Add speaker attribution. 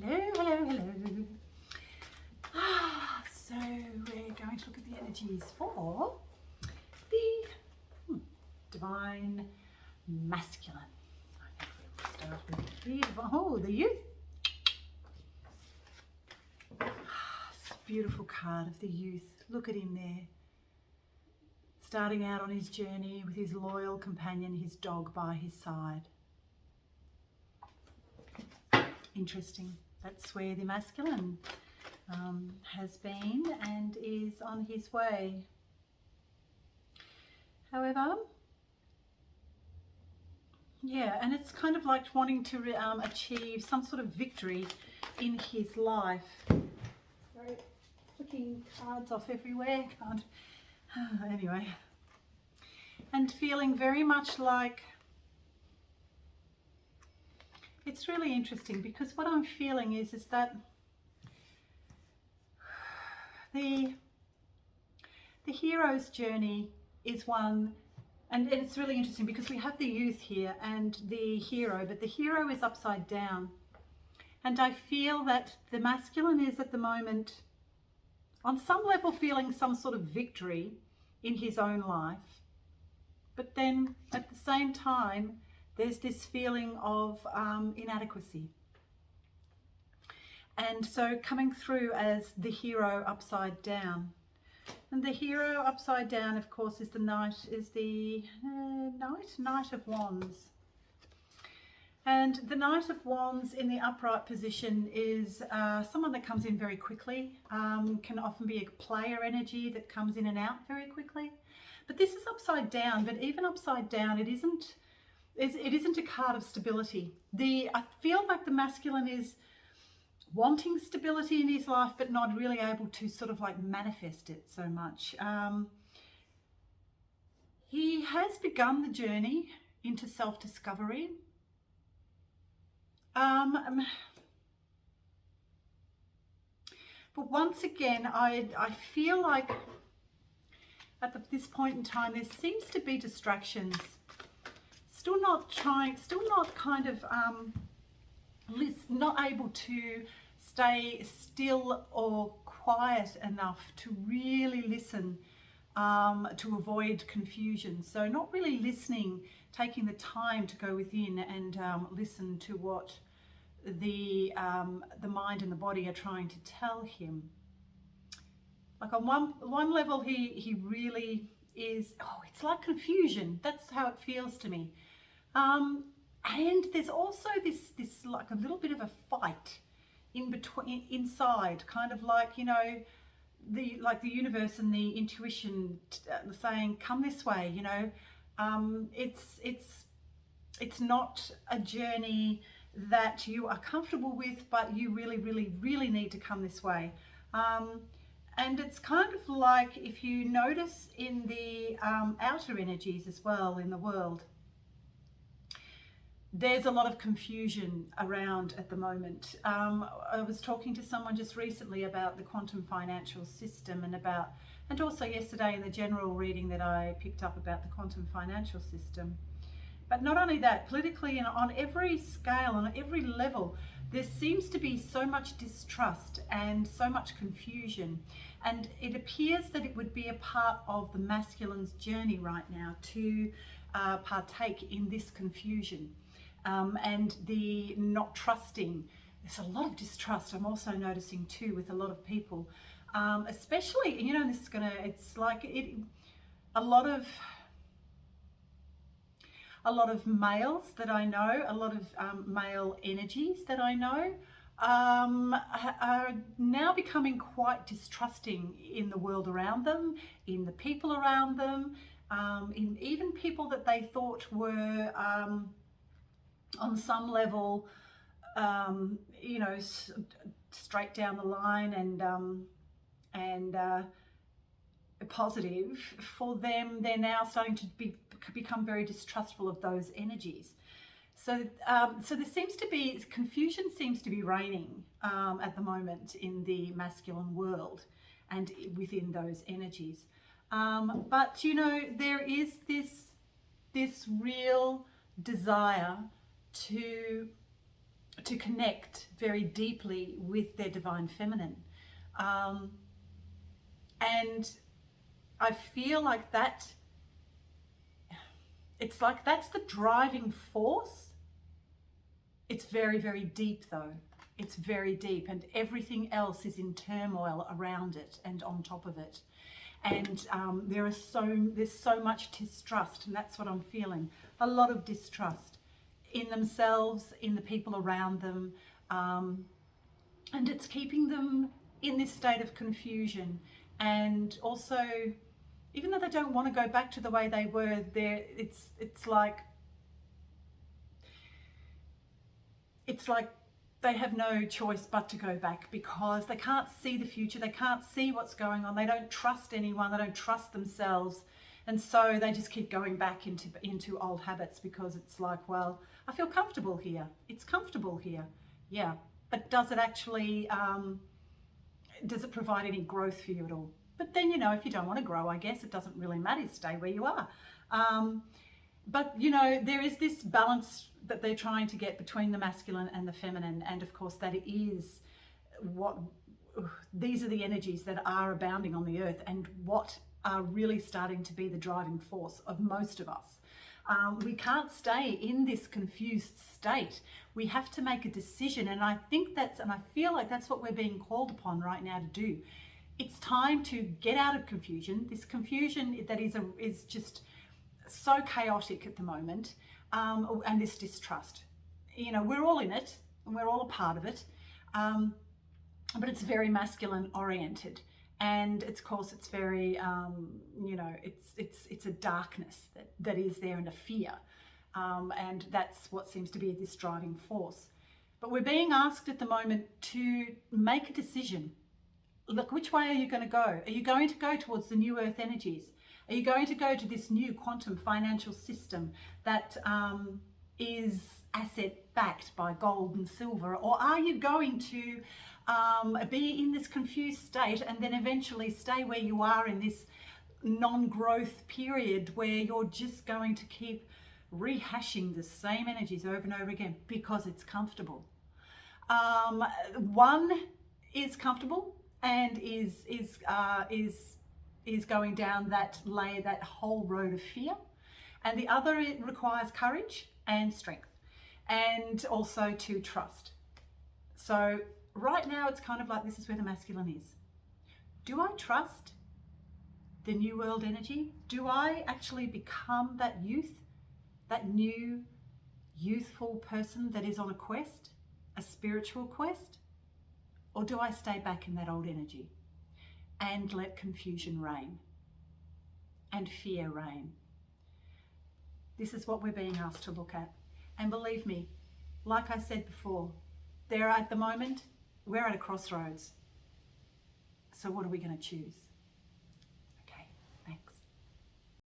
Speaker 1: Hello, hello, hello. So we're going to look at the energies for the divine masculine. I think we'll start with the youth. It's a beautiful card of the youth. Look at him there. Starting out on his journey with his loyal companion, his dog by his side. Interesting. That's where the masculine has been and is on his way. However, yeah, and it's kind of like wanting to achieve some sort of victory in his life. Sorry, flicking cards off everywhere. Can't. Anyway, and feeling very much like. It's really interesting because what I'm feeling is that the hero's journey is one, and it's really interesting because we have the youth here and the hero, but the hero is upside down. And I feel that the masculine is at the moment, on some level, feeling some sort of victory in his own life. But then at the same time, there's this feeling of inadequacy. And so coming through as the hero upside down. And the hero upside down, of course, is the Knight of Wands. And the Knight of Wands in the upright position is someone that comes in very quickly, can often be a player energy that comes in and out very quickly. But this is upside down, but even upside down, it isn't a card of stability. I feel like the masculine is wanting stability in his life, but not really able to sort of like manifest it so much. He has begun the journey into self-discovery. But once again, I feel like at this point in time, there seems to be distractions. Still not kind of not able to stay still or quiet enough to really listen, to avoid confusion. So not really listening, taking the time to go within and listen to what the mind and the body are trying to tell him. Like on one level, he really is. Oh, it's like confusion. That's how it feels to me. And there's also this like a little bit of a fight inside, kind of like, you know, the universe and the intuition saying, come this way, you know. It's not a journey that you are comfortable with, but you really, really, really need to come this way. And it's kind of like, if you notice in the outer energies as well in the world, there's a lot of confusion around at the moment. I was talking to someone just recently about the quantum financial system and also yesterday in the general reading that I picked up about the quantum financial system. But not only that, politically and on every scale, on every level, there seems to be so much distrust and so much confusion. And it appears that it would be a part of the masculine's journey right now to partake in this confusion. And the not trusting. There's a lot of distrust I'm also noticing too with a lot of people, especially, you know, it's like a lot of males that I know, a lot of male energies that I know are now becoming quite distrusting in the world around them, in the people around them, in even people that they thought were on some level, you know, straight down the line and positive. For them, they're now starting to become very distrustful of those energies. So there seems to be confusion, seems to be reigning at the moment in the masculine world and within those energies. But you know, there is this real desire to to connect very deeply with their divine feminine. And I feel like it's like that's the driving force. It's very, very deep though. It's very deep, and everything else is in turmoil around it and on top of it. And there's so much distrust, and that's what I'm feeling. A lot of distrust in themselves, in the people around them, and it's keeping them in this state of confusion. And also, even though they don't want to go back to the way they were, it's like they have no choice but to go back, because they can't see the future, they can't see what's going on, they don't trust anyone, they don't trust themselves, and so they just keep going back into old habits, because it's like, well, I feel comfortable here, it's comfortable here, yeah, but does it actually does it provide any growth for you at all? But then, you know, if you don't want to grow, I guess it doesn't really matter, stay where you are. But, you know, there is this balance that they're trying to get between the masculine and the feminine. And of course, that is these are the energies that are abounding on the earth, and what are really starting to be the driving force of most of us. We can't stay in this confused state. We have to make a decision. And I feel like that's what we're being called upon right now to do. It's time to get out of confusion. This confusion that is just so chaotic at the moment, and this distrust. You know, we're all in it, and we're all a part of it, but it's very masculine oriented, and of course it's very, you know, it's a darkness that is there, and a fear, and that's what seems to be this driving force. But we're being asked at the moment to make a decision. Look, which way are you going to go? Are you going to go towards the new earth energies? Are you going to go to this new quantum financial system that is asset backed by gold and silver? Or are you going to be in this confused state and then eventually stay where you are in this non-growth period where you're just going to keep rehashing the same energies over and over again because it's comfortable? One is comfortable and is going down that whole road of fear, and the other, it requires courage and strength, and also to trust. So right now it's kind of like, this is where the masculine is. Do I trust the new world energy? Do I actually become that youth, that new youthful person that is on a quest, a spiritual quest? Or do I stay back in that old energy and let confusion reign and fear reign? This is what we're being asked to look at. And believe me, like I said before, at the moment, we're at a crossroads. So what are we going to choose?